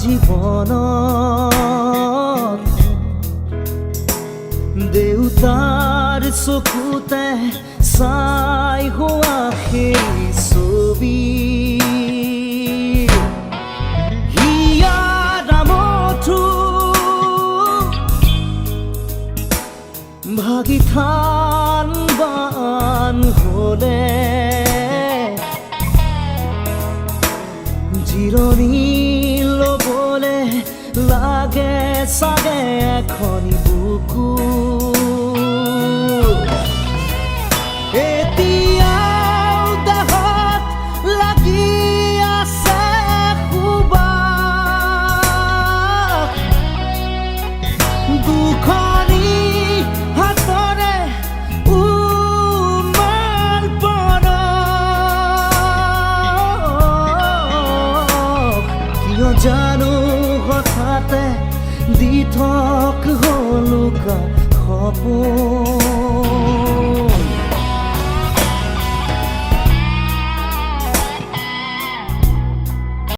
জীৱনত দেউতাৰ চকুতে চাই হোৱা সেই ছবি হিয়াৰ নামতো ভাগি থান বান হ'লে জিৰণি ল'বলে লাগে চাগে এখনি বুকু এতিয়াও দেহত লাগি আছে সুবাস দুখনি হাতৰে উমাল কিয় জানো হঠাতে দি থক হলুকা সপোন